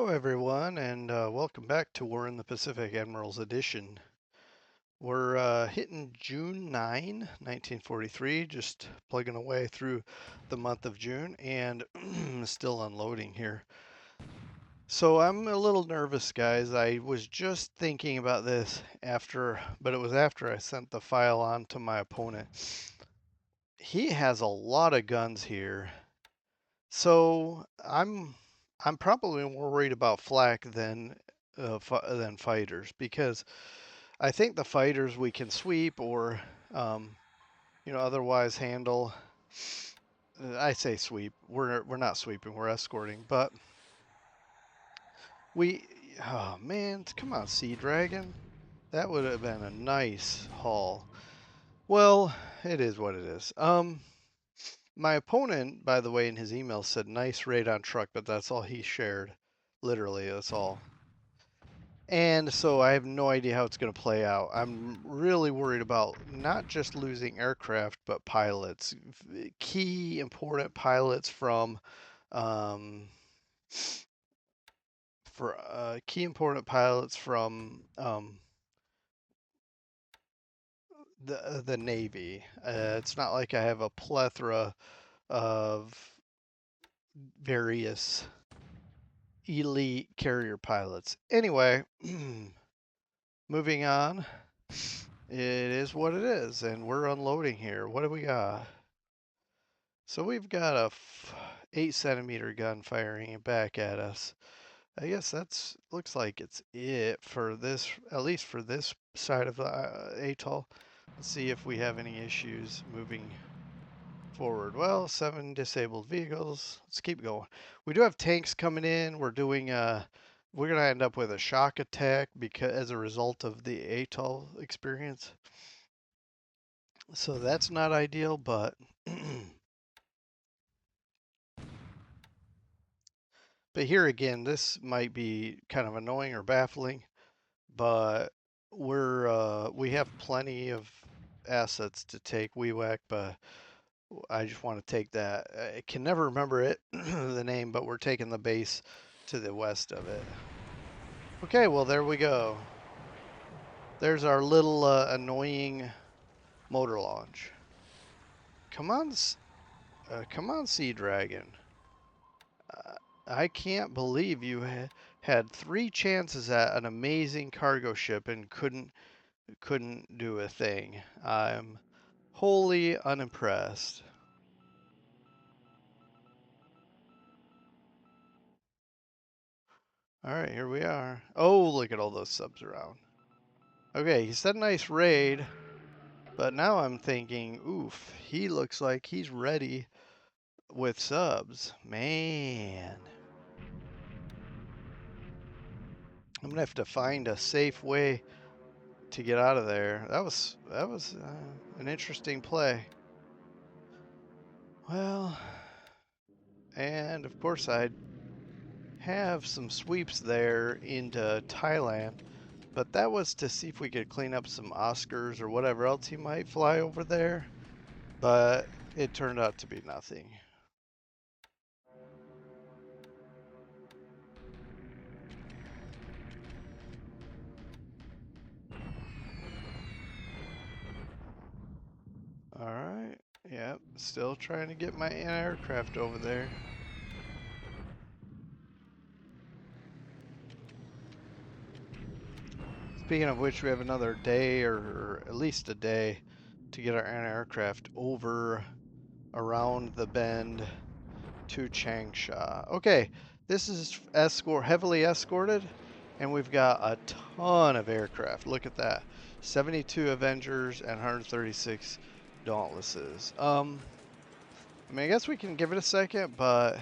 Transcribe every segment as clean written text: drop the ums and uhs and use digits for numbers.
Hello, everyone, and welcome back to War in the Pacific Admirals Edition. We're hitting June 9, 1943, just plugging away through the month of June, and still unloading here. So I'm a little nervous, guys. I was just thinking about this but it was after I sent the file on to my opponent. He has a lot of guns here. So I'm probably more worried about flak than fighters, because I think the fighters we can sweep or um, otherwise handle. I say sweep. We're not sweeping. We're escorting. But we oh man, come on, Sea Dragon. That would have been a nice haul. Well, it is what it is. My opponent, by the way, in his email said nice raid on truck, but that's all he shared. Literally, that's all. And so I have no idea how it's going to play out. I'm really worried about not just losing aircraft, but pilots. Key important pilots um, from the Navy. It's not like I have a plethora of various elite carrier pilots. Anyway, moving on. It is what it is, and we're unloading here. What do we got? So we've got a 8 centimeter gun firing back at us. I guess that's looks like it's it for this, at least for this side of the atoll. Let's see if we have any issues moving forward. Well, 7 disabled vehicles. Let's keep going. We do have tanks coming in. We're gonna end up with a shock attack because as a result of the atoll experience. So that's not ideal, but but here again, this might be kind of annoying or baffling, but we have plenty of assets to take WEWAC, but I just want to take that. I can never remember it, the name, but we're taking the base to the west of it. Okay, well, there we go. There's our little annoying motor launch. Come on, come on, Sea Dragon. Uh, I can't believe you had 3 chances at an amazing cargo ship and couldn't do a thing. I'm wholly unimpressed. All right, here we are. Oh, look at all those subs around. Okay, he said nice raid, but now I'm thinking, oof, he looks like he's ready with subs. Man. I'm gonna have to find a safe way to get out of there. That was an interesting play. Well, and of course I'd have some sweeps there into Thailand, but that was to see if we could clean up some Oscars or whatever else he might fly over there, but it turned out to be nothing. All right, yep, still trying to get my aircraft over there. Speaking of which, we have another day, or at least a day, to get our aircraft over around the bend to Changsha. Okay, this is heavily escorted, and we've got a ton of aircraft. Look at that. 72 Avengers and 136 Dauntlesses. I mean, I guess we can give it a second, but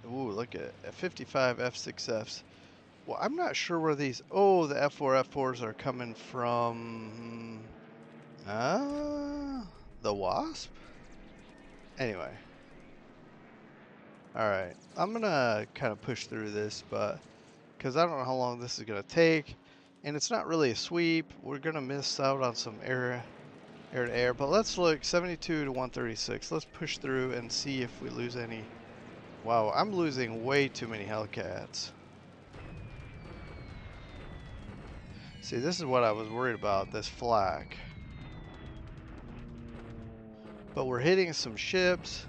ooh, look at 55 F6Fs. Well, I'm not sure where these. Oh, the F4s are coming from. The Wasp? Anyway. Alright. I'm gonna kind of push through this, but. Because I don't know how long this is gonna take. And it's not really a sweep. We're gonna miss out on some air to air. But let's look 72 to 136. Let's push through and see if we lose any Wow, I'm losing way too many Hellcats. See, this is what I was worried about, this flak. But we're hitting some ships,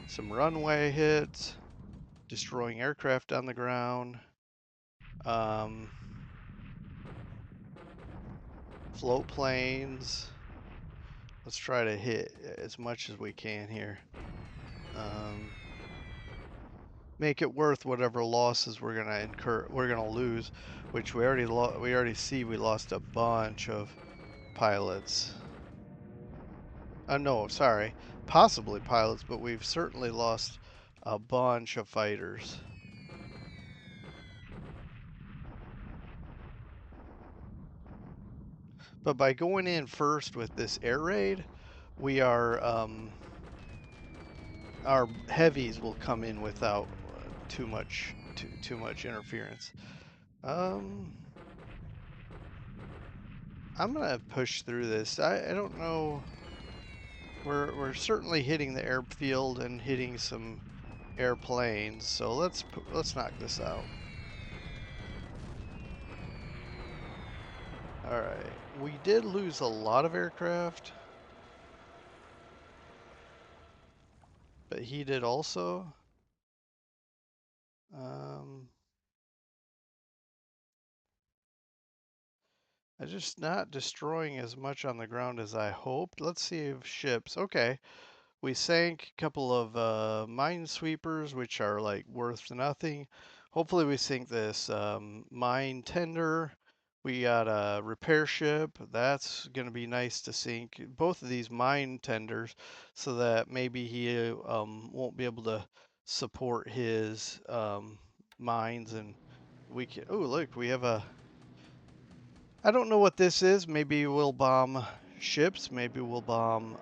some runway hits, destroying aircraft on the ground, float planes. Let's try to hit as much as we can here. Make it worth whatever losses we're gonna incur. We're gonna lose, which we already see we lost a bunch of pilots. No, sorry, possibly pilots, but we've certainly lost a bunch of fighters. But by going in first with this air raid, we are our heavies will come in without too much interference. I'm gonna push through this. I don't know. We're certainly hitting the airfield and hitting some airplanes. So let's knock this out. All right. We did lose a lot of aircraft, but he did also. Um, I'm just not destroying as much on the ground as I hoped. Let's see if ships. Okay. We sank a couple of minesweepers, which are like worth nothing. Hopefully we sink this mine tender. We got a repair ship. That's going to be nice to sink. Both of these mine tenders so that maybe he won't be able to support his mines and we can. Oh, look, we have a. I don't know what this is. Maybe we'll bomb ships. Maybe we'll bomb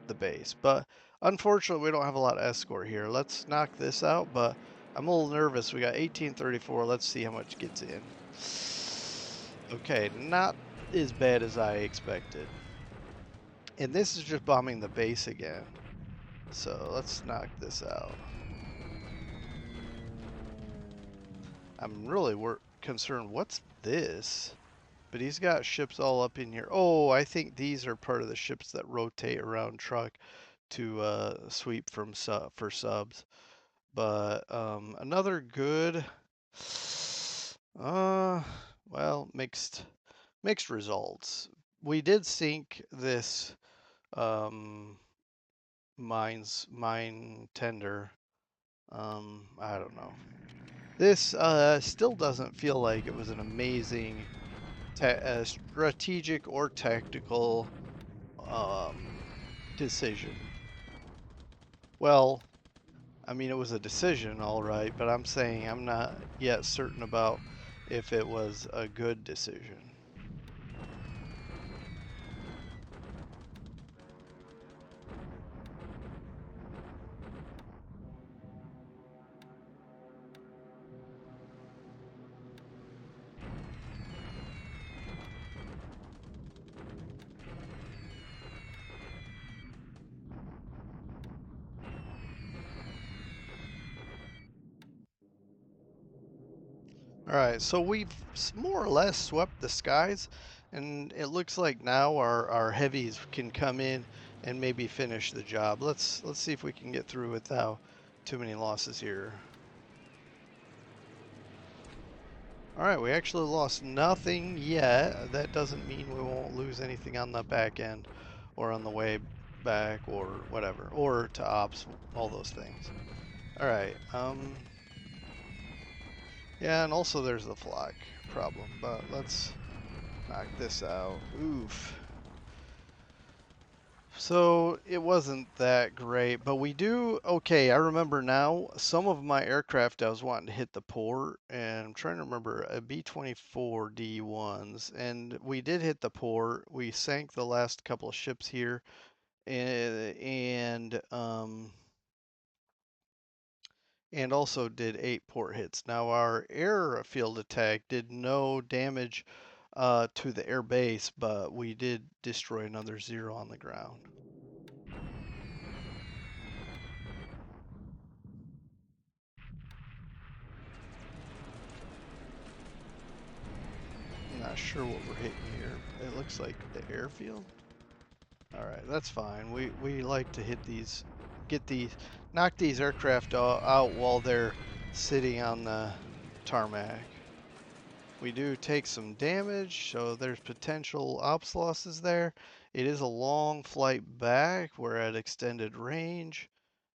the base. But unfortunately, we don't have a lot of escort here. Let's knock this out, but I'm a little nervous. We got 1834. Let's see how much gets in. Okay, not as bad as I expected. And this is just bombing the base again. So let's knock this out. I'm really concerned. What's this? But he's got ships all up in here. Oh, I think these are part of the ships that rotate around truck to sweep from for subs. But another good, well, mixed results. We did sink this um, mine tender. I don't know. This still doesn't feel like it was an amazing strategic or tactical decision. Well, I mean, it was a decision, all right, but I'm saying I'm not yet certain about if it was a good decision. All right, so we've more or less swept the skies, and it looks like now our heavies can come in and maybe finish the job. Let's see if we can get through without too many losses here. All right, we actually lost nothing yet. That doesn't mean we won't lose anything on the back end or on the way back or whatever, or to ops, all those things. All right, yeah, and also there's the flak problem, but let's knock this out. Oof. So it wasn't that great, but we do, okay, I remember now, some of my aircraft I was wanting to hit the port, and I'm trying to remember, a B-24 D1s, and we did hit the port. We sank the last couple of ships here, and also did 8 port hits. Now our airfield attack did no damage to the air base, but we did destroy another 0 on the ground. not sure what we're hitting here. It looks like the airfield. All right, that's fine. We like to hit these, knock these aircraft out while they're sitting on the tarmac. We do take some damage, so there's potential ops losses there. It is a long flight back. We're at extended range.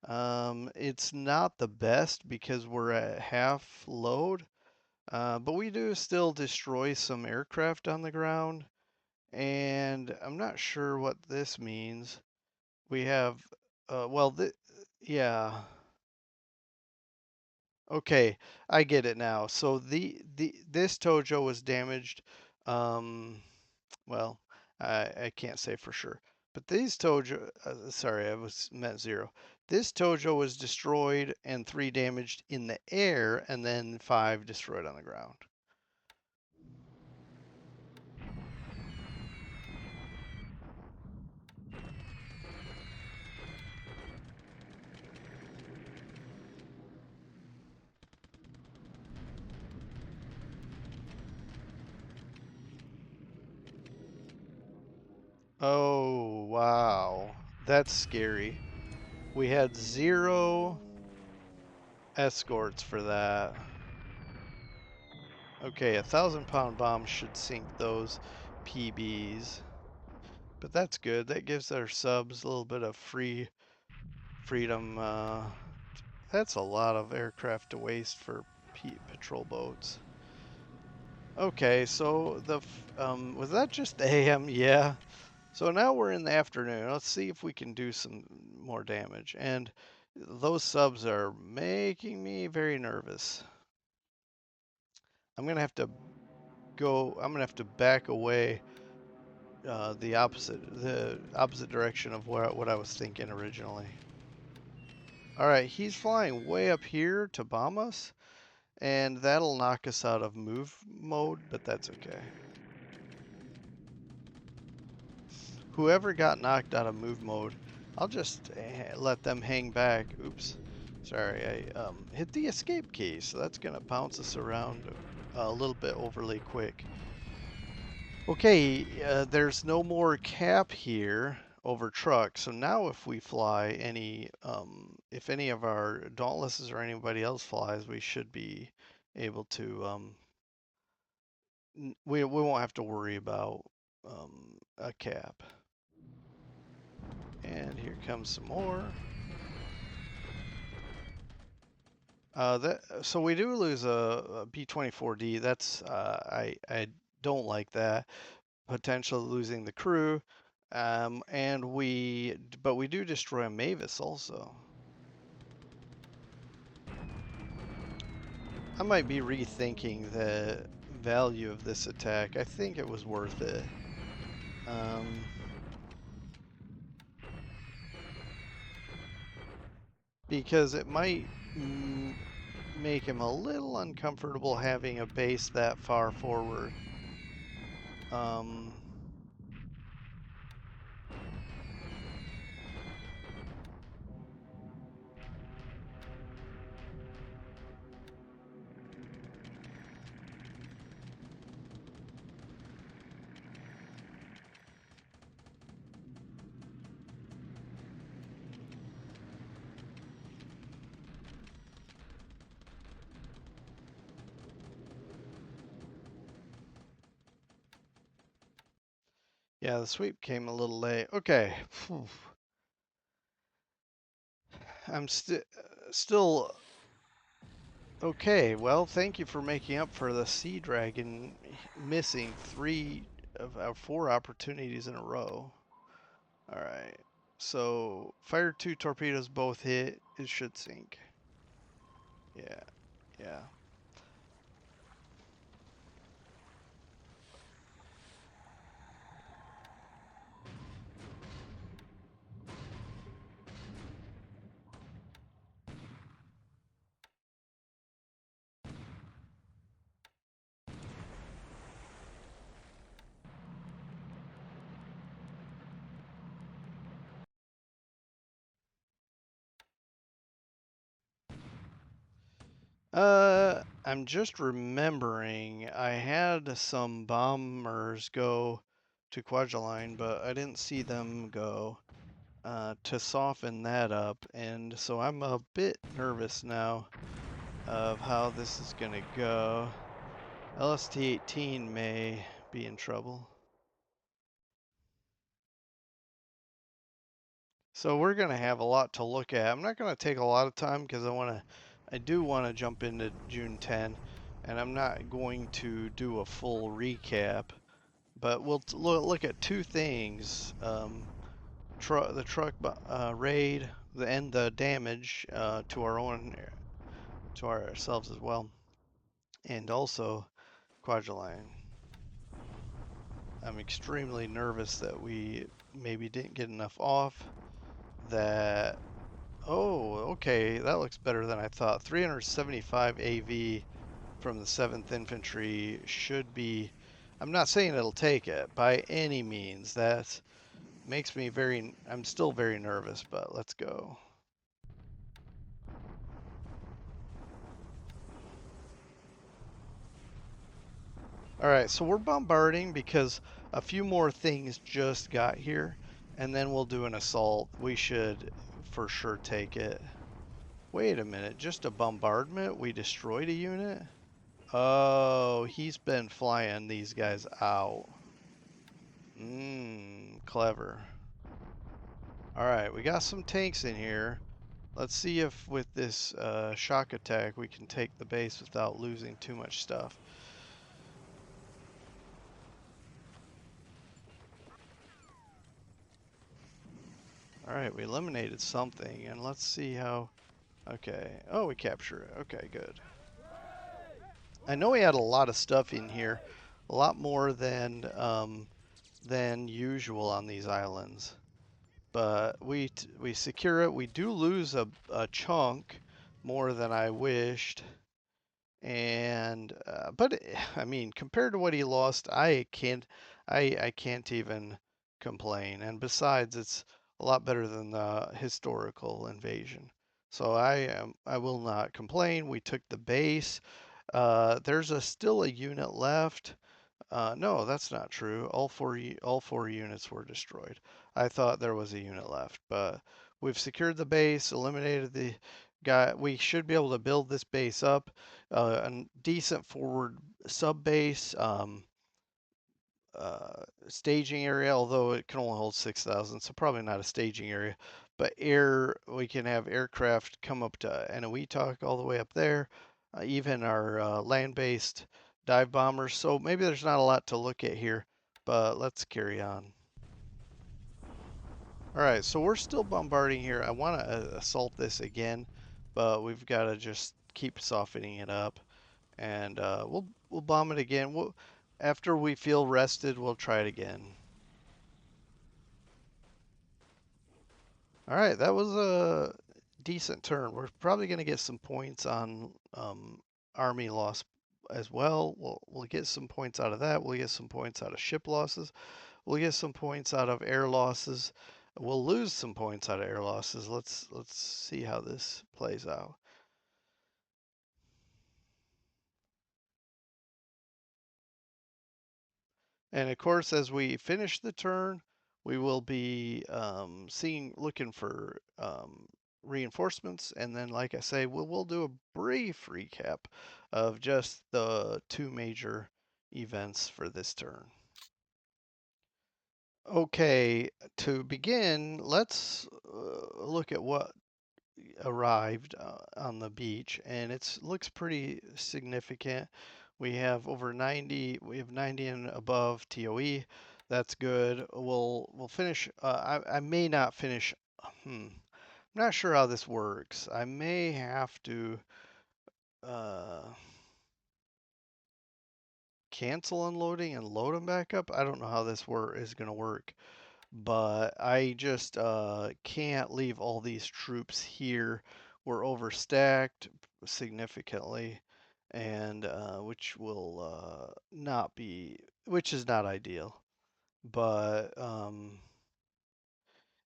It's not the best because we're at half load, but we do still destroy some aircraft on the ground. And I'm not sure what this means. We have, well, yeah. Okay, I get it now. So this Tojo was damaged. Um, well, I can't say for sure, but these Tojo, sorry, I was meant zero. This Tojo was destroyed and 3 damaged in the air, and then 5 destroyed on the ground. Oh, wow. That's scary. We had 0 escorts for that. Okay, 1,000-pound bombs should sink those PBs. But that's good. That gives our subs a little bit of freedom. That's a lot of aircraft to waste for patrol boats. Okay, so was that just the AM? Yeah. So now we're in the afternoon. Let's see if we can do some more damage. And those subs are making me very nervous. I'm gonna have to back away the opposite direction of what I was thinking originally. All right, he's flying way up here to bomb us, and that'll knock us out of move mode, but that's okay. Whoever got knocked out of move mode, I'll just let them hang back. Oops, sorry, I hit the escape key, so that's gonna bounce us around a little bit overly quick. Okay, there's no more cap here over truck, so now if we fly if any of our Dauntlesses or anybody else flies, we should be able to, we won't have to worry about a cap. And here comes some more. So we do lose a B-24D. That's I don't like that. Potential losing the crew. But we do destroy a Mavis also. I might be rethinking the value of this attack. I think it was worth it. Because it might make him a little uncomfortable having a base that far forward. Yeah, the sweep came a little late. Okay. I'm still okay. Well, thank you for making up for the Sea Dragon missing 3 of our 4 opportunities in a row. All right. So, fire 2 torpedoes both hit. It should sink. Yeah. Yeah. I'm just remembering I had some bombers go to Kwajalein, but I didn't see them go to soften that up, and so I'm a bit nervous now of how this is gonna go. LST-18 may be in trouble. So we're gonna have a lot to look at. I'm not gonna take a lot of time because I do want to jump into June 10, and I'm not going to do a full recap. But we'll look at two things: the truck raid, and the damage to our own, to ourselves as well, and also Kwajalein. I'm extremely nervous that we maybe didn't get enough off. That okay, that looks better than I thought. 375 AV from the 7th Infantry should be. I'm not saying it'll take it by any means. That makes me I'm still very nervous, but let's go. All right, so we're bombarding because a few more things just got here, and then we'll do an assault. We should for sure take it. Wait a minute, just a bombardment? We destroyed a unit? Oh, he's been flying these guys out. Clever. All right, we got some tanks in here. Let's see if with this shock attack we can take the base without losing too much stuff. All right, we eliminated something, and let's see how. Okay. Oh, we capture it. Okay, good. I know we had a lot of stuff in here, a lot more than usual on these islands. But we secure it. We do lose a chunk more than I wished, and but I mean, compared to what he lost, I can't even complain. And besides, it's a lot better than the historical invasion. So I will not complain. We took the base. There's still a unit left. No, that's not true. All four units were destroyed. I thought there was a unit left, but we've secured the base, eliminated the guy. We should be able to build this base up, a decent forward sub base, staging area. Although it can only hold 6,000, so probably not a staging area. But we can have aircraft come up to Eniwetok all the way up there. Even our land-based dive bombers. So maybe there's not a lot to look at here, but let's carry on. All right, so we're still bombarding here. I want to assault this again, but we've got to just keep softening it up, and we'll bomb it again. After we feel rested, we'll try it again. All right, that was a decent turn. We're probably going to get some points on army loss as well. We'll get some points out of that. We'll get some points out of ship losses. We'll get some points out of air losses. We'll lose some points out of air losses. Let's see how this plays out. And of course, as we finish the turn, we will be looking for reinforcements. And then, like I say, we'll do a brief recap of just the two major events for this turn. Okay, to begin, let's look at what arrived on the beach, and it looks pretty significant. We have over 90. We have 90 and above TOE. That's good. We'll finish. I may not finish. I'm not sure how this works. I may have to uh, cancel unloading and load them back up. I don't know how this is going to work, but I just can't leave all these troops here. We're overstacked significantly, and which will not be, which is not ideal. But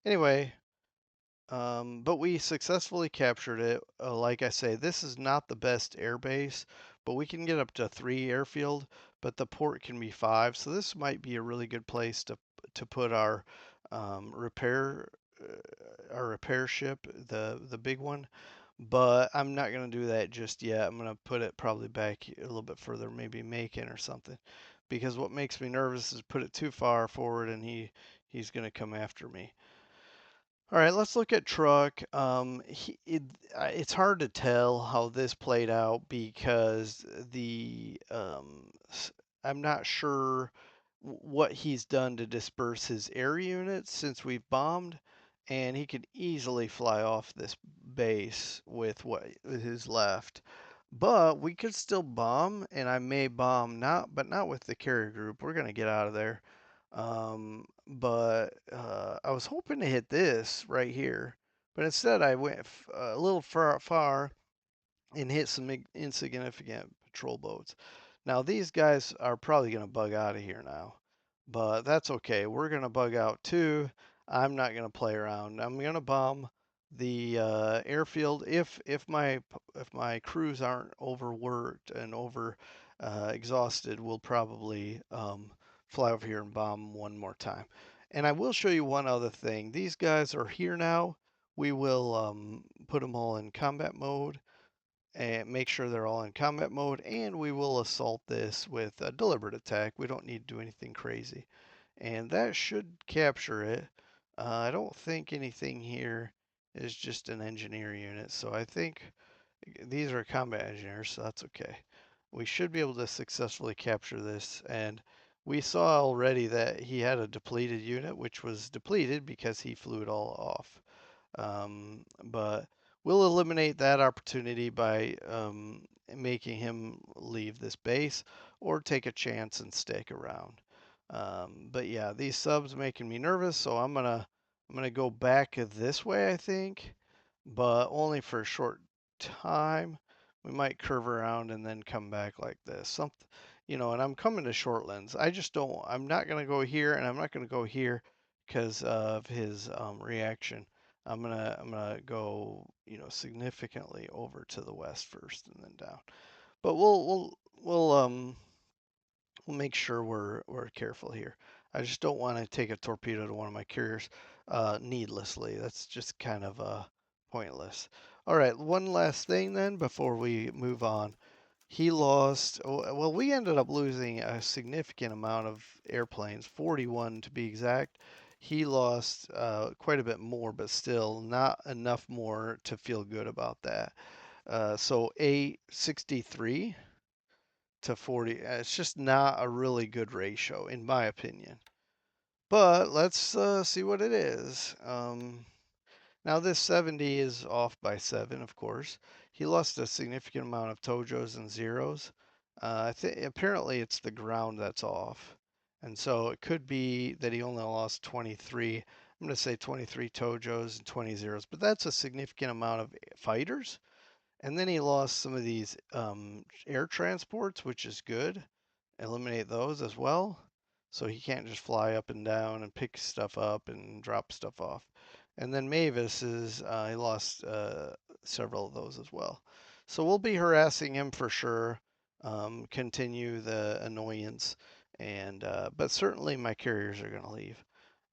anyway, But we successfully captured it. Like I say, this is not the best air base, but we can get up to 3 airfield, but the port can be 5. So this might be a really good place to put um, repair our repair ship, the big one. But I'm not gonna do that just yet. I'm gonna put it probably back a little bit further, maybe Macon or something, because what makes me nervous is put it too far forward and he's gonna come after me. All right, let's look at truck. It's hard to tell how this played out because I'm not sure what he's done to disperse his air units since we've bombed, and he could easily fly off this base with his left. But we could still bomb, and I may bomb but not with the carrier group. We're gonna get out of there. But I was hoping to hit this right here, but instead I went a little far and hit some insignificant patrol boats. Now these guys are probably going to bug out of here now, but that's okay. We're going to bug out too. I'm not going to play around. I'm going to bomb the airfield if my crews aren't overworked and over exhausted. We'll probably fly over here and bomb one more time. And I will show you one other thing. These guys are here now. We will put them all in combat mode and make sure they're all in combat mode, and we will assault this with a deliberate attack. We don't need to do anything crazy. And that should capture it. I don't think anything here is just an engineer unit, so I think these are combat engineers, so that's okay. We should be able to successfully capture this, and we saw already that he had a depleted unit, which was depleted because he flew it all off. But we'll eliminate that opportunity by making him leave this base or take a chance and stick around. But yeah, these subs making me nervous, so I'm gonna go back this way, I think, but only for a short time. We might curve around and then come back like this. Something, and I'm coming to Shortlands. I just don't. I'm not gonna go here, and I'm not gonna go here because of his reaction. I'm gonna go, significantly over to the west first and then down. But we'll make sure we're careful here. I just don't want to take a torpedo to one of my carriers needlessly. That's just kind of pointless. All right, one last thing then before we move on. He lost, well, we ended up losing a significant amount of airplanes, 41 to be exact. He lost quite a bit more, but still not enough more to feel good about that. So 863 to 40, it's just not a really good ratio, in my opinion. But let's see what it is. Now this 70 is off by 7, of course. He lost a significant amount of tojos and zeros. Apparently it's the ground that's off. And so it could be that he only lost 23. I'm going to say 23 tojos and 20 zeros, but that's a significant amount of fighters. And then he lost some of these air transports, which is good. Eliminate those as well. So he can't just fly up and down and pick stuff up and drop stuff off. And then Mavis he lost several of those as well. So we'll be harassing him for sure. Continue the annoyance, and but certainly my carriers are going to leave.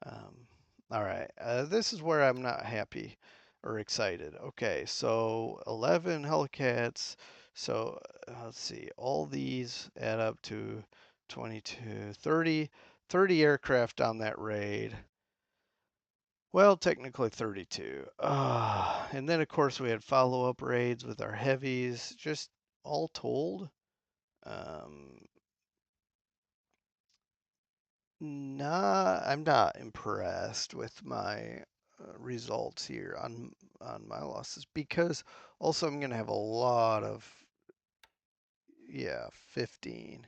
Um, all right, this is where I'm not happy or excited. Okay, so 11 Hellcats. So let's see, all these add up to 22, 30 aircraft on that raid. Well, technically 32. And then, of course, we had follow-up raids with our heavies. Just all told, um, I'm not impressed with my results here on my losses because also I'm gonna have a lot of, yeah, 15.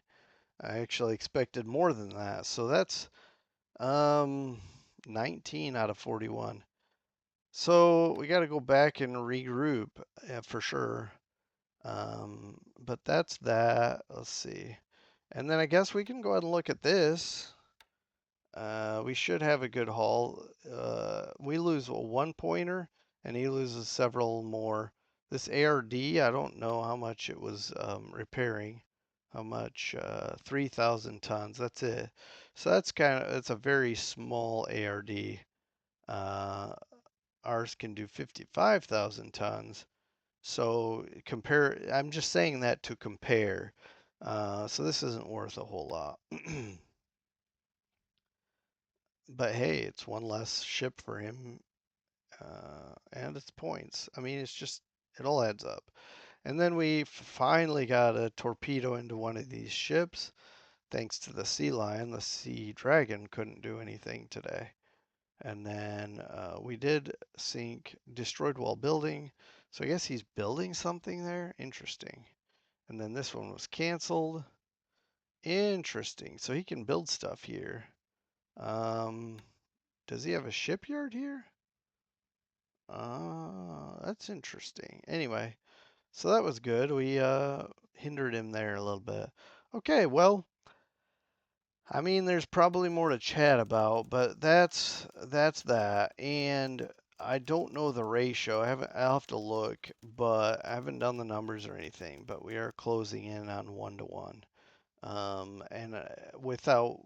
I actually expected more than that, so that's um 19 out of 41. So we got to go back and regroup for sure. But that's that. Let's see. And then I guess we can go ahead and look at this. We should have a good haul. We lose a 1 pointer. and he loses several more. This ARD, I don't know how much it was repairing. How much? 3,000 tons. That's it. So that's a very small ARD. Uh, Ours can do 55,000 tons. So compare. I'm just saying that to compare. So this isn't worth a whole lot. But hey, it's one less ship for him, and it's points. I mean, it all adds up. And then we finally got a torpedo into one of these ships. Thanks to the Sea Lion, the Sea Dragon couldn't do anything today. And then we did sink destroyed while building. So I guess he's building something there. Interesting. And then this one was canceled. Interesting. So he can build stuff here. Um, does he have a shipyard here? That's interesting. Anyway, so that was good. We hindered him there a little bit. Okay, well, I mean, there's probably more to chat about, but that's that. And I don't know the ratio. I'll have to look, but I haven't done the numbers or anything. But we are closing in on 1-to-1. And without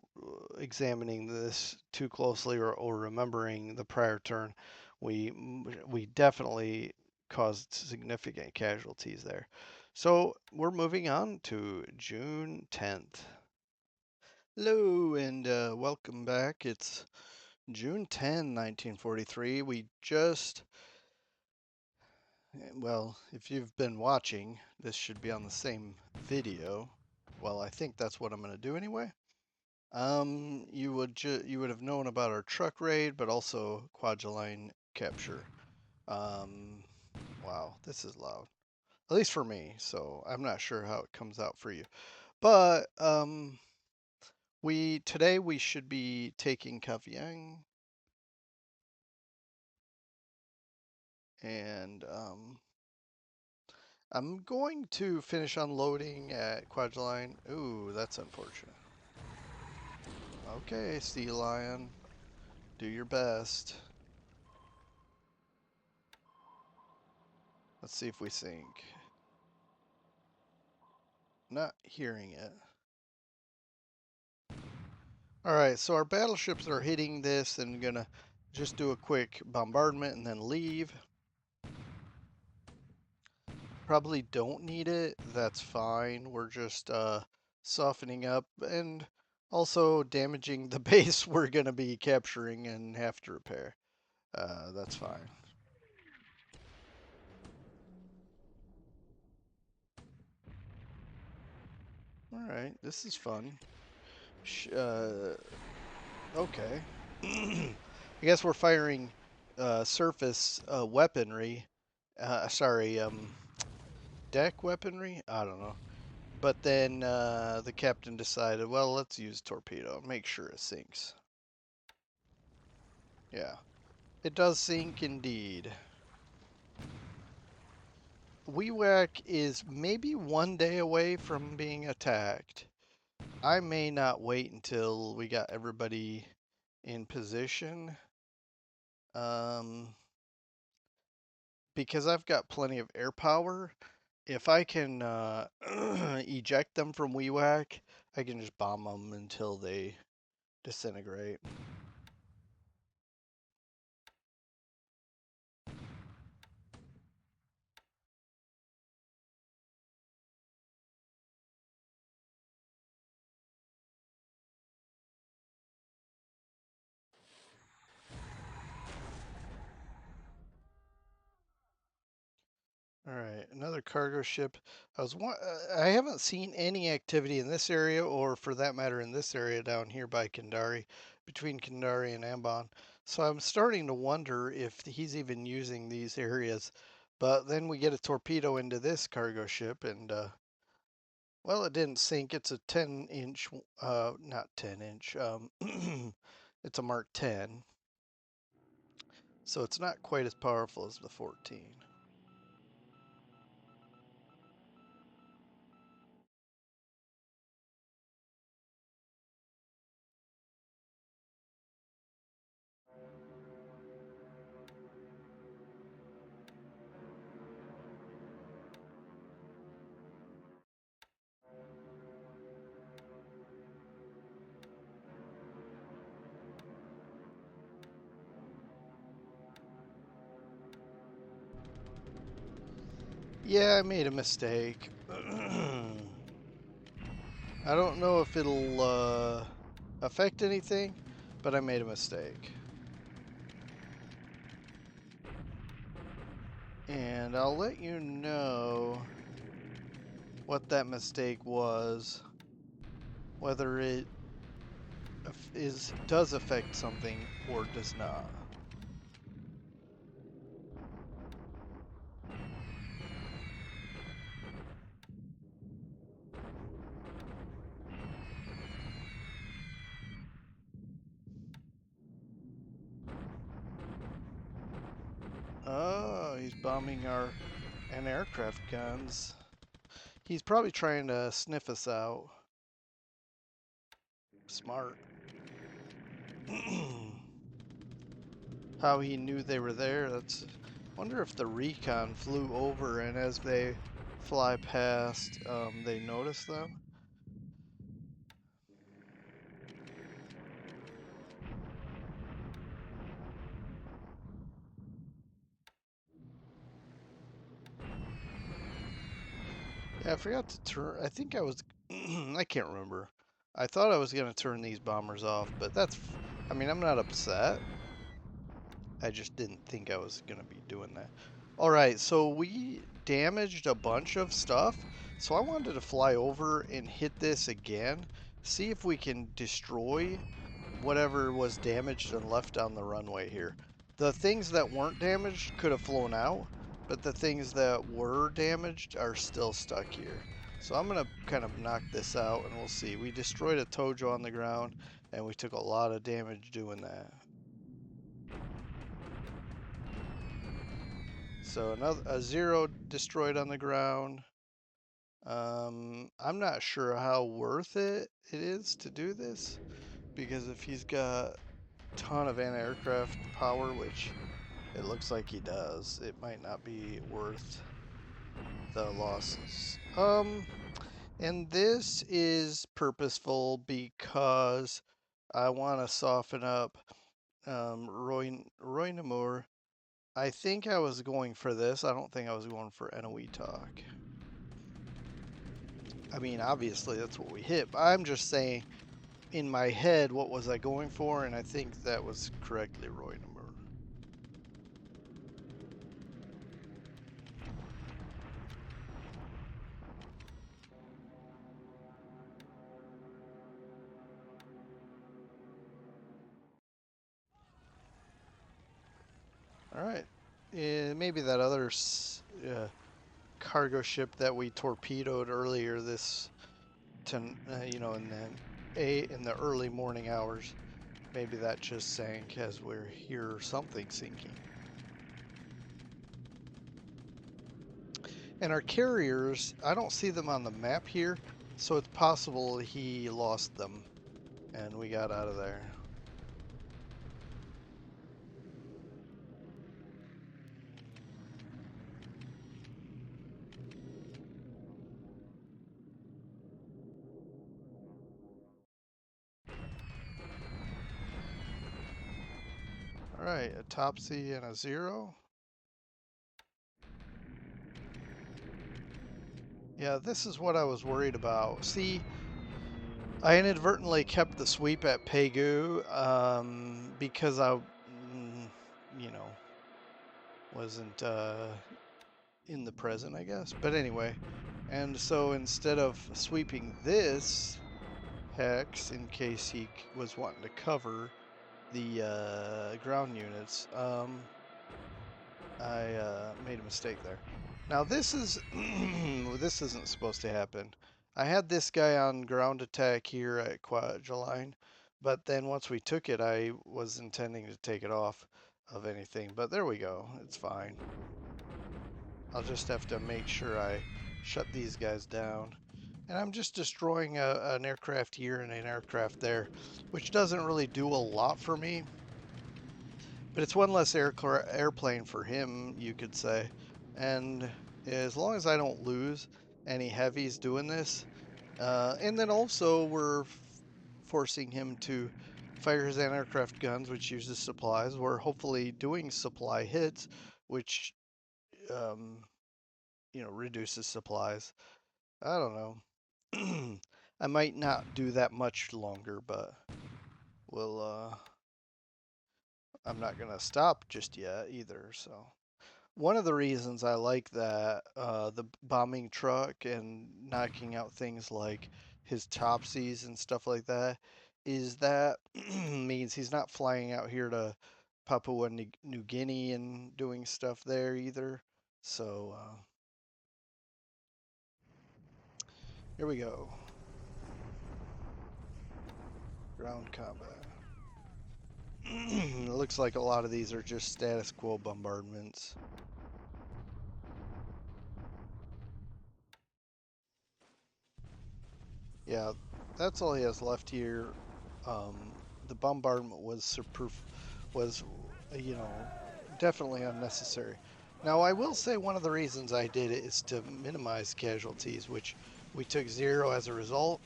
examining this too closely or remembering the prior turn, we definitely caused significant casualties there. So we're moving on to June 10th. Hello and welcome back. It's June 10, 1943. We just, well, if you've been watching, this should be on the same video. Well, I think that's what I'm going to do anyway. You would have known about our truck raid, but also Kwajalein capture. Um, wow, this is loud. At least for me, so I'm not sure how it comes out for you. But today we should be taking Kwajalein, and I'm going to finish unloading at Kwajalein. Ooh, that's unfortunate. Okay, Sea Lion, do your best. Let's see if we sink. Not hearing it. All right, so our battleships are hitting this and gonna just do a quick bombardment and then leave. Probably don't need it. That's fine. We're just softening up and also damaging the base we're gonna be capturing and have to repair. That's fine. All right, this is fun. Okay. I guess we're firing surface weaponry. Sorry, deck weaponry? I don't know. But then the captain decided, well, let's use torpedo. Make sure it sinks. Yeah, it does sink indeed. Wewak is maybe 1 day away from being attacked. I may not wait until we got everybody in position. Because I've got plenty of air power, if I can eject them from Wewak, I can just bomb them until they disintegrate. All right, another cargo ship. I haven't seen any activity in this area, or for that matter, in this area down here by Kandari, between Kandari and Ambon. So I'm starting to wonder if he's even using these areas. But then we get a torpedo into this cargo ship, and well, it didn't sink. It's a 10-inch, not 10-inch. It's a Mark 10, so it's not quite as powerful as the 14. Yeah, I made a mistake. I don't know if it'll affect anything, but I made a mistake. And I'll let you know what that mistake was, whether it does affect something or does not. Oh, he's bombing our anti-aircraft guns. He's probably trying to sniff us out. Smart. How he knew they were there. That's. Wonder if the recon flew over and as they fly past, they notice them. Yeah, I forgot to turn. I think I was. I can't remember. I thought I was gonna turn these bombers off, but that's. I mean, I'm not upset. I just didn't think I was going to be doing that. All right, so we damaged a bunch of stuff. So I wanted to fly over and hit this again, see if we can destroy whatever was damaged and left on the runway here. The things that weren't damaged could have flown out, but the things that were damaged are still stuck here. So I'm going to kind of knock this out and we'll see. We destroyed a Tojo on the ground and we took a lot of damage doing that. So a zero destroyed on the ground. I'm not sure how worth it is to do this because if he's got a ton of anti-aircraft power, which it looks like he does, it might not be worth the losses. And this is purposeful because I want to soften up Roy Namur. I think I was going for this. I don't think I was going for NOE talk. I mean, obviously that's what we hit, but I'm just saying in my head what was I going for, and I think that was correctly Roy Number. All right, maybe that other cargo ship that we torpedoed earlier this, you know, in the early morning hours, maybe that just sank as we're here, something sinking. And our carriers, I don't see them on the map here, so it's possible he lost them and we got out of there. All right, a Topsy and a zero. Yeah, this is what I was worried about. See, I inadvertently kept the sweep at Pegu because you know, wasn't in the present, I guess. But anyway, and so instead of sweeping this hex in case he was wanting to cover the ground units, I made a mistake there. Now this is this isn't supposed to happen. I had this guy on ground attack here at Kwajalein, but then once we took it, I was intending to take it off of anything. But there we go. It's fine. I'll just have to make sure I shut these guys down. And I'm just destroying an aircraft here and an aircraft there, which doesn't really do a lot for me. But it's one less airplane for him, you could say. And as long as I don't lose any heavies doing this, and then also we're forcing him to fire his anti-aircraft guns, which uses supplies. We're hopefully doing supply hits, which um, reduces supplies. I don't know. I might not do that much longer, but we'll I'm not gonna stop just yet either. So one of the reasons I like that the bombing truck and knocking out things like his Topsies and stuff like that is that means he's not flying out here to Papua New Guinea and doing stuff there either. So here we go. Ground combat. It looks like a lot of these are just status quo bombardments. Yeah, that's all he has left here. Um, the bombardment was was definitely unnecessary. Now I will say one of the reasons I did it is to minimize casualties, which we took 0 as a result.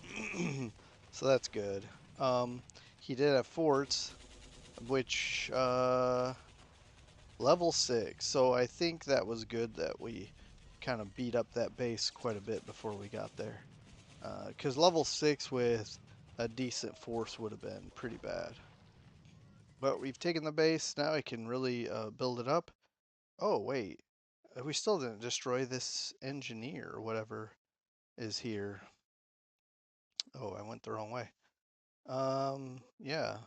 So that's good. Um, he did have forts, which level 6. So I think that was good that we kind of beat up that base quite a bit before we got there. Because level 6 with a decent force would have been pretty bad. But we've taken the base, now I can really build it up. Oh, wait. We still didn't destroy this engineer or whatever is here. Oh, I went the wrong way. Yeah.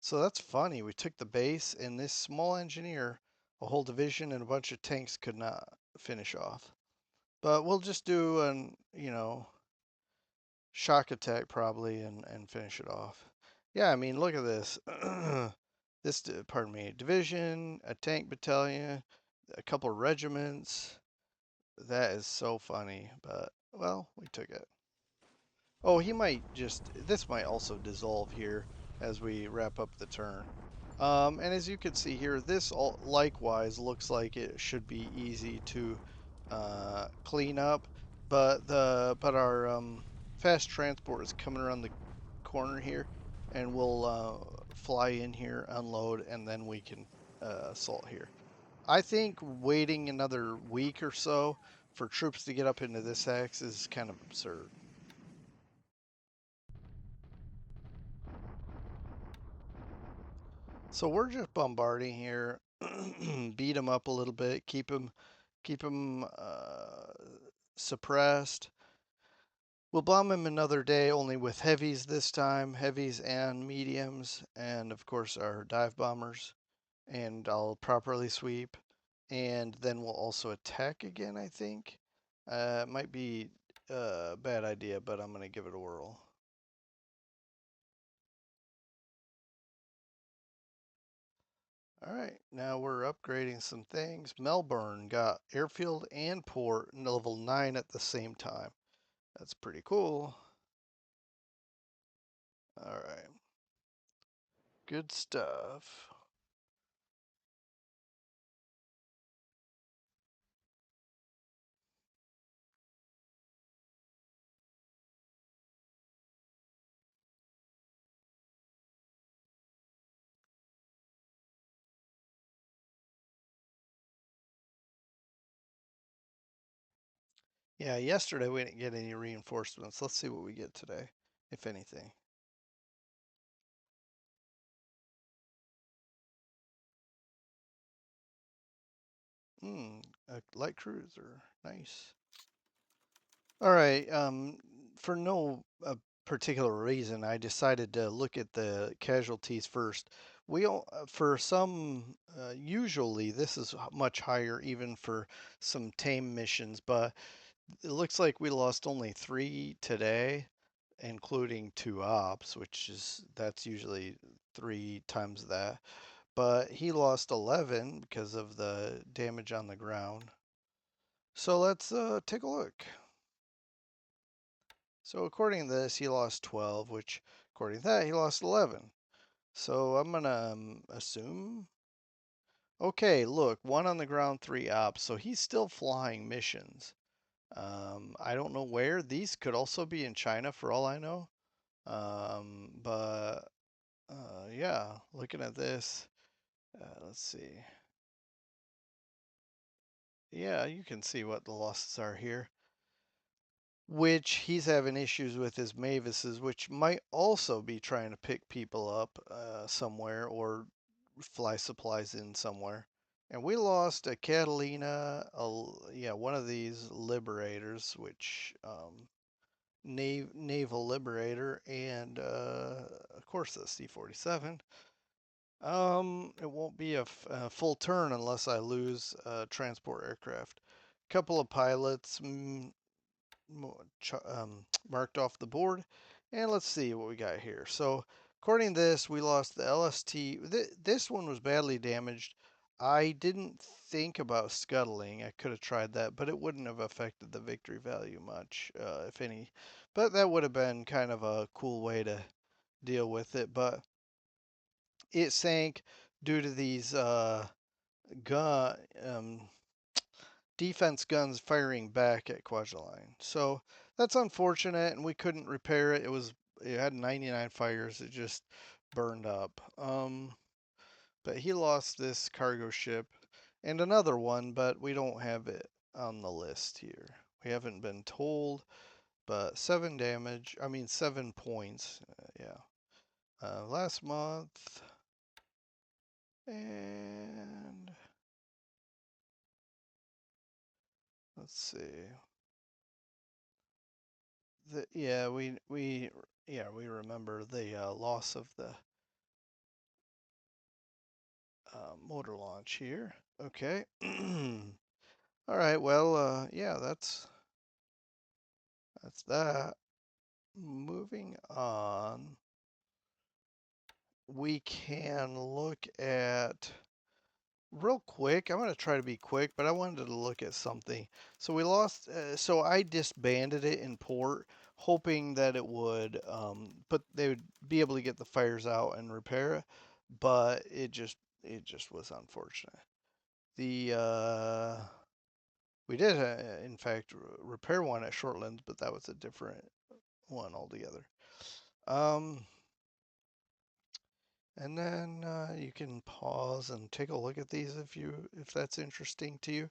So that's funny. We took the base, and this small engineer, a whole division and a bunch of tanks could not finish off. But we'll just do shock attack probably and finish it off. Yeah, I mean, look at this. Pardon me, division, a tank battalion, a couple regiments. That is so funny, but well, we took it. Oh, this might also dissolve here as we wrap up the turn. And as you can see here, this likewise looks like it should be easy to clean up, but our fast transport is coming around the corner here, and we'll fly in here, unload, and then we can assault here. I think waiting another week or so for troops to get up into this axe is kind of absurd. So we're just bombarding here, beat them up a little bit, keep them suppressed. We'll bomb him another day, only with heavies this time, heavies and mediums, and of course our dive bombers. And I'll properly sweep, and then we'll also attack again, I think. It might be a bad idea, but I'm going to give it a whirl. All right, now we're upgrading some things. Melbourne got airfield and port level 9 at the same time. That's pretty cool. All right, good stuff. Yeah, yesterday we didn't get any reinforcements. Let's see what we get today, if anything. A light cruiser. Nice. All right. For no particular reason, I decided to look at the casualties first. For some, usually this is much higher even for some tame missions, but it looks like we lost only 3 today, including 2 ops, that's usually 3 times that. But he lost 11 because of the damage on the ground. So let's take a look. So according to this, he lost 12, which according to that, he lost 11. So I'm gonna assume. Okay, look, 1 on the ground, 3 ops. So he's still flying missions. I don't know where. These could also be in China for all I know. But yeah, looking at this, let's see. yeah, you can see what the losses are here. Which he's having issues with his Mavises, which might also be trying to pick people up somewhere or fly supplies in somewhere. And we lost a Catalina, yeah, one of these liberators, which naval liberator, and of course the C-47. It won't be a full turn unless I lose transport aircraft. Couple of pilots, marked off the board. And let's see what we got here. So, according to this, we lost the LST. This one was badly damaged. I didn't think about scuttling. I could have tried that, but it wouldn't have affected the victory value much, if any. But that would have been kind of a cool way to deal with it. But it sank due to these gun defense guns firing back at Kwajalein. So that's unfortunate, and we couldn't repair it. It had 99 fires. It just burned up. But he lost this cargo ship and another one, but we don't have it on the list here. We haven't been told, but 7 damage. I mean 7 points. Yeah. Last month, and let's see. Yeah, we remember the loss of the motor launch here. Okay. All right. Well, yeah, that's that. Moving on, we can look at real quick. I'm going to try to be quick, but I wanted to look at something. So we lost. So I disbanded it in port, hoping that it would, but they would be able to get the fires out and repair it. But it just was unfortunate. The we did, in fact, repair one at Shortlands, but that was a different one altogether. Um, and then you can pause and take a look at these if that's interesting to you.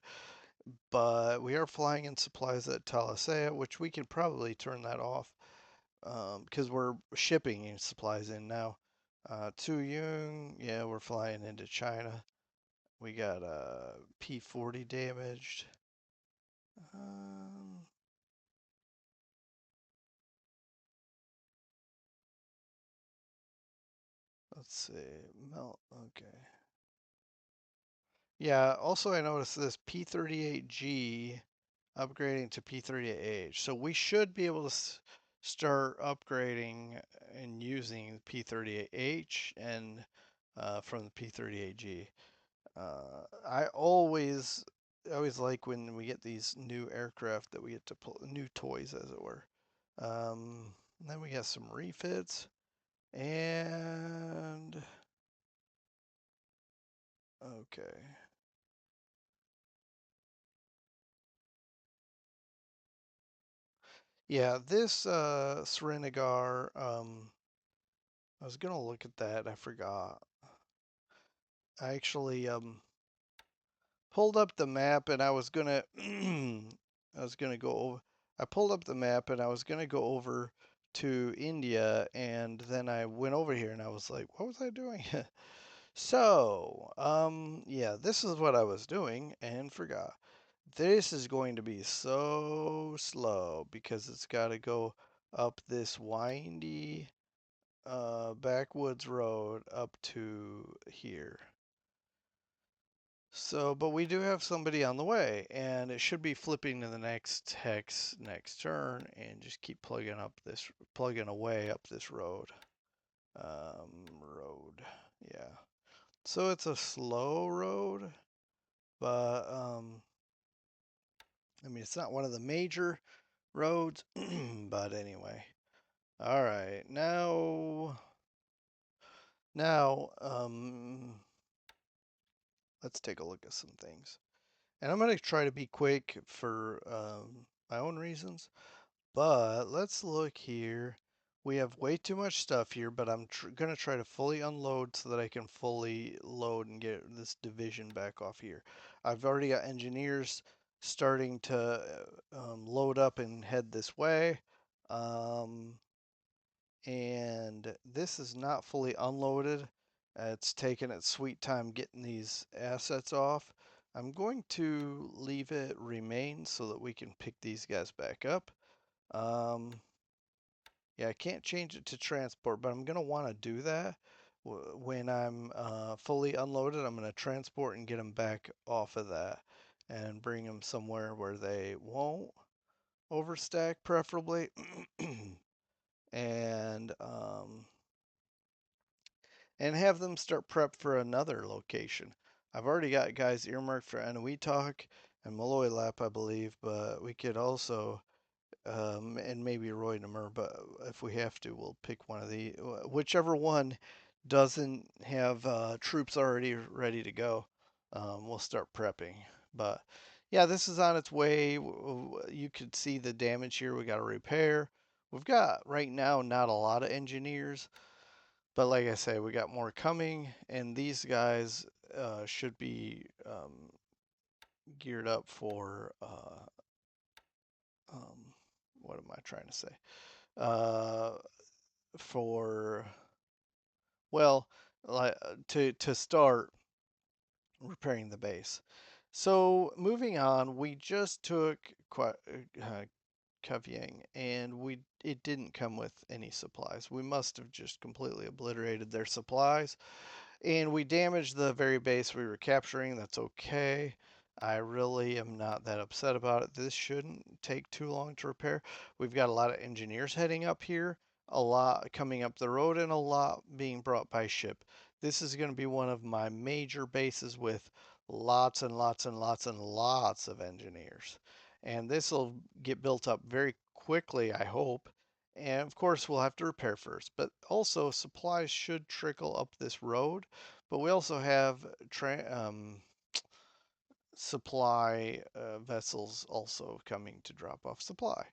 But we are flying in supplies at Talasea, which we can probably turn that off because we're shipping supplies in now. Tuyung, yeah, we're flying into China. We got P-40 damaged. Um, let's see. Melt. Okay. Yeah. Also, I noticed this P-38G upgrading to P-38H. So we should be able to start upgrading and using P-38H and from the P-38G. I always like when we get these new aircraft that we get to pull new toys, as it were. Then we got some refits and okay. Yeah, this Srinagar, I was gonna look at that, I forgot. I actually pulled up the map and I was gonna I was gonna go over I pulled up the map and I was gonna go over to India and then I went over here and I was like, what was I doing? So, yeah, this is what I was doing and forgot. This is going to be so slow because it's got to go up this windy backwoods road up to here. So, but we do have somebody on the way, and it should be flipping to the next hex next turn, and just keep plugging away up this road. Road, yeah. So it's a slow road, but I mean it's not one of the major roads, but anyway. All right, now, let's take a look at some things. And I'm going to try to be quick for my own reasons, but let's look here. We have way too much stuff here, but I'm going to try to fully unload so that I can fully load and get this division back off here. I've already got engineers starting to load up and head this way. Um, and this is not fully unloaded. It's taken its sweet time getting these assets off. I'm going to leave it remain so that we can pick these guys back up. Um, yeah, I can't change it to transport, but I'm going to want to do that when I'm fully unloaded. I'm going to transport and get them back off of that and bring them somewhere where they won't overstack, preferably. and and have them start prep for another location. I've already got guys earmarked for Eniwetok and Malloy Lap, I believe, but we could also, and maybe Roy Namur, but if we have to, we'll pick one of the, whichever one doesn't have troops already ready to go, we'll start prepping. But yeah, this is on its way. You could see the damage here. We got to repair. We've got right now not a lot of engineers. But like I say, we got more coming, and these guys should be geared up for um, what am I trying to say? Uh, for well, to start repairing the base. So moving on, we just took Kwajalein, and it didn't come with any supplies. We must have just completely obliterated their supplies. And we damaged the very base we were capturing. That's okay. I really am not that upset about it. This shouldn't take too long to repair. We've got a lot of engineers heading up here, a lot coming up the road, and a lot being brought by ship. This is going to be one of my major bases with lots and lots and lots and lots of engineers. And this will get built up very quickly, I hope. And of course, we'll have to repair first, but also supplies should trickle up this road. But we also have supply vessels also coming to drop off supply.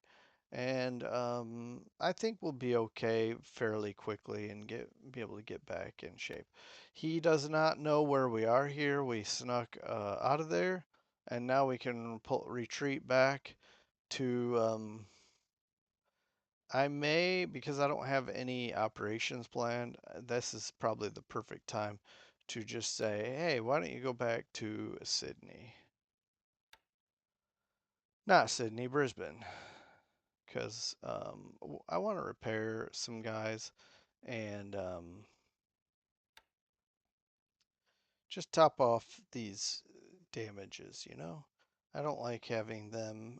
And I think we'll be okay fairly quickly and be able to get back in shape. He does not know where we are here. We snuck out of there, and now we can retreat back to I may, because I don't have any operations planned, this is probably the perfect time to just say, hey, why don't you go back to Sydney? Not Sydney, Brisbane, because I want to repair some guys and just top off these damages, you know? I don't like having them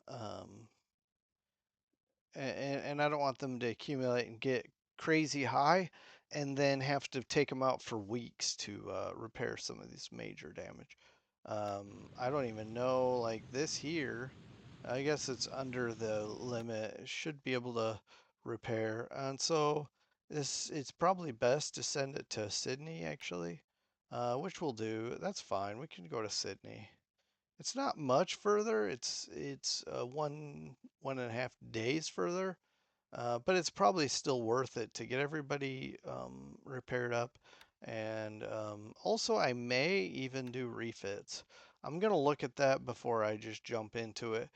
and I don't want them to accumulate and get crazy high and then have to take them out for weeks to repair some of this major damage. I don't even know, like this here, I guess it's under the limit. It should be able to repair. And so it's probably best to send it to Sydney actually, which we'll do. That's fine. We can go to Sydney. It's not much further. It's 1.5 days further, but it's probably still worth it to get everybody repaired up. And also, I may even do refits. I'm gonna look at that before I just jump into it.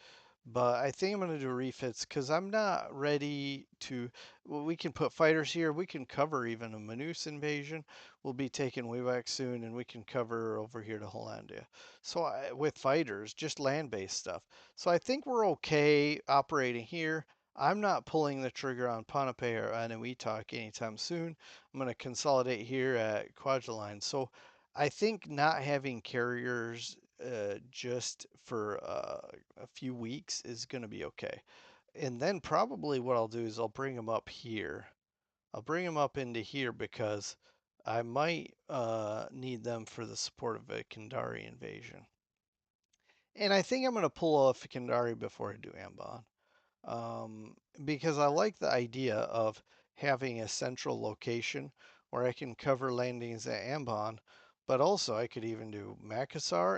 But I think I'm going to do refits because I'm not ready to. Well, we can put fighters here. We can cover even a Manus invasion. We'll be taking Wewak soon, and we can cover over here to Hollandia. So with fighters, just land-based stuff. So I think we're okay operating here. I'm not pulling the trigger on Ponape or Eniwetok anytime soon. I'm going to consolidate here at Kwajalein. So I think not having carriers just for a few weeks is going to be okay. And then probably what I'll do is I'll bring them up here. I'll bring them up into here because I might need them for the support of a Kandari invasion. And I think I'm going to pull off Kandari before I do Ambon. Because I like the idea of having a central location where I can cover landings at Ambon, but also I could even do Makassar,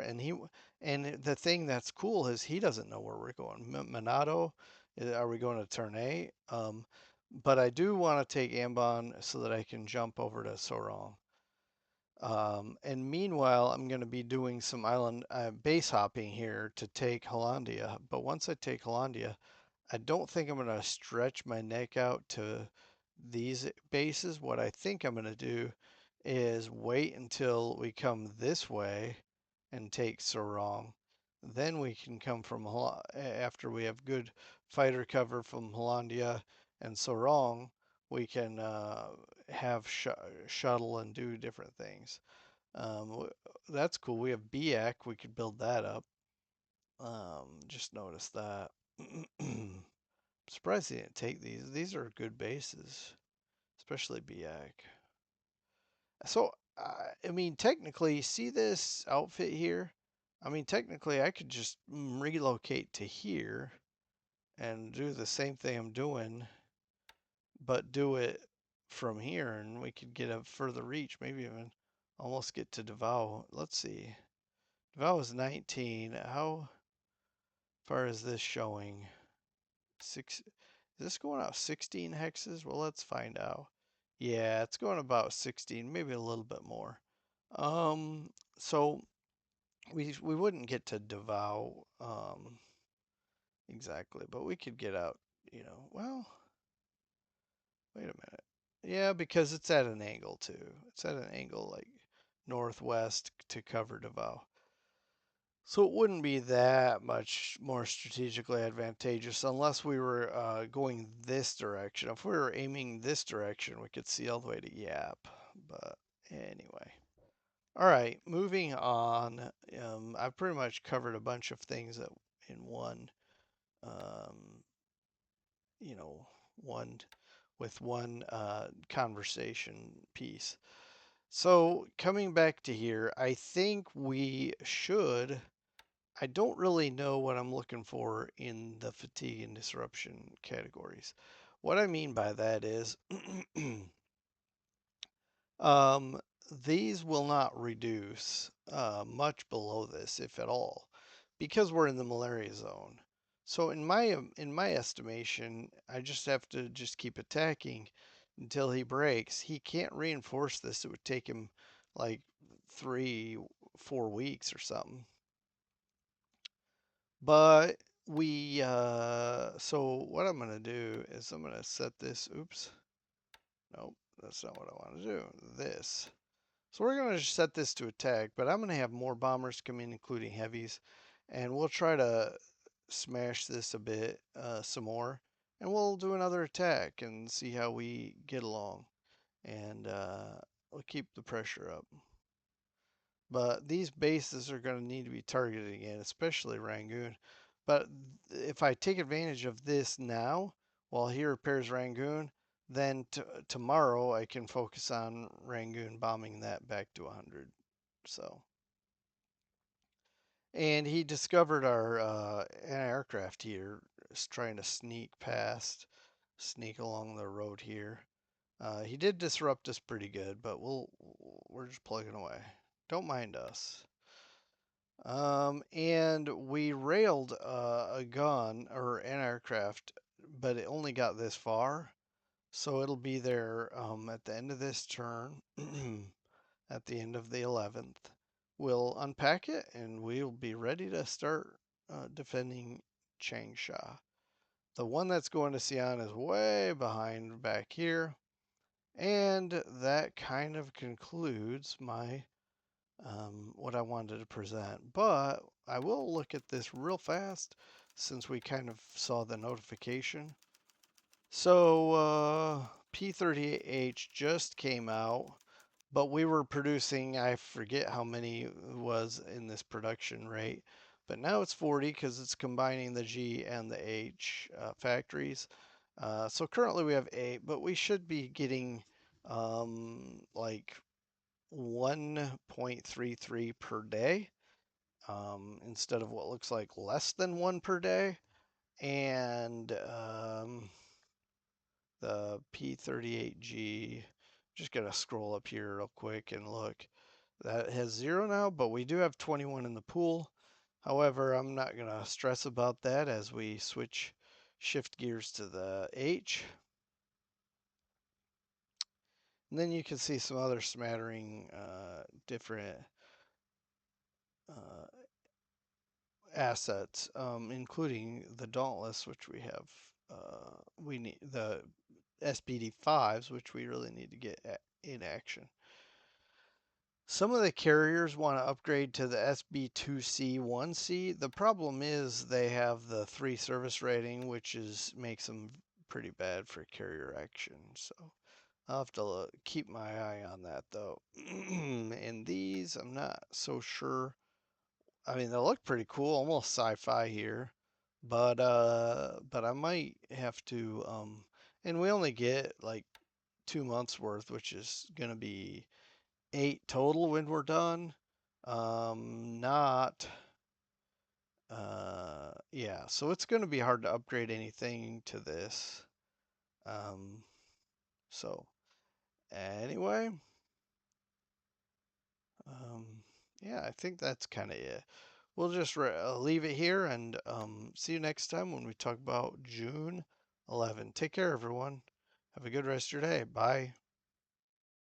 and the thing that's cool is he doesn't know where we're going. Monado, are we going to Ternay? But I do want to take Ambon so that I can jump over to Sorong. And meanwhile, I'm going to be doing some island base hopping here to take Hollandia. But once I take Hollandia, I don't think I'm going to stretch my neck out to these bases. What I think I'm going to do is wait until we come this way and take Sorong. Then we can come from after we have good fighter cover from Hollandia and Sorong, we can have shuttle and do different things. That's cool. We have BIAC. We could build that up. Just noticed that. Surprised he didn't take these. These are good bases, especially BIAC. So, I mean, technically, see this outfit here? I mean, technically, I could just relocate to here and do the same thing I'm doing, but do it from here, and we could get a further reach, maybe even almost get to Davao. Let's see. Davao is 19. How far is this showing? Is this going out 16 hexes? Well, let's find out. Yeah, it's going about 16, maybe a little bit more. So we wouldn't get to Davao exactly, but we could get out, well, wait a minute. Yeah, because it's at an angle too. It's at an angle like northwest to cover Davao. So it wouldn't be that much more strategically advantageous unless we were going this direction. If we were aiming this direction, we could see all the way to Yap. But anyway. All right, moving on. I've pretty much covered a bunch of things in one, um, you know, one with one conversation piece. So coming back to here, I think we should. I don't really know what I'm looking for in the fatigue and disruption categories. What I mean by that is um, these will not reduce much below this, if at all, because we're in the malaria zone. So in my estimation, I just have to just keep attacking until he breaks. He can't reinforce this. It would take him like 3, 4 weeks or something. But so what I'm going to do is I'm going to set this, oops, nope, that's not what I want to do, this. So we're going to just set this to attack, but I'm going to have more bombers come in, including heavies, and we'll try to smash this a bit, some more, and we'll do another attack and see how we get along, and we'll keep the pressure up. But these bases are going to need to be targeted again, especially Rangoon. But if I take advantage of this now, while he repairs Rangoon, then tomorrow I can focus on Rangoon bombing that back to 100. So, and he discovered our aircraft here, is trying to sneak along the road here. He did disrupt us pretty good, but we're just plugging away. Don't mind us. And we railed a gun or an aircraft, but it only got this far. So it'll be there at the end of this turn, at the end of the 11th. We'll unpack it and we'll be ready to start defending Changsha. The one that's going to Xi'an is way behind back here. And that kind of concludes my what I wanted to present. But I will look at this real fast since we kind of saw the notification. So P38H just came out, but we were producing, I forget how many was in this production rate, but now it's 40 because it's combining the G and the H factories. So currently we have 8, but we should be getting like 1.33 per day instead of what looks like less than 1 per day. And the P38G, just going to scroll up here real quick and look. That has 0 now, but we do have 21 in the pool. However, I'm not going to stress about that as we shift gears to the H. And then you can see some other smattering different uh, assets, including the Dauntless, which we have. We need the SBD5s, which we really need to get in action. Some of the carriers want to upgrade to the SB2C 1C. The problem is they have the 3 service rating, which makes them pretty bad for carrier action. So I'll have to keep my eye on that though. And these, I'm not so sure. I mean, they look pretty cool, almost sci-fi here, but I might have to. And we only get like 2 months worth, which is gonna be 8 total when we're done. Not. Yeah, so it's gonna be hard to upgrade anything to this. Um, so anyway, um, yeah, I think that's kind of it. We'll just leave it here and see you next time when we talk about June 11. Take care, everyone. Have a good rest of your day. Bye.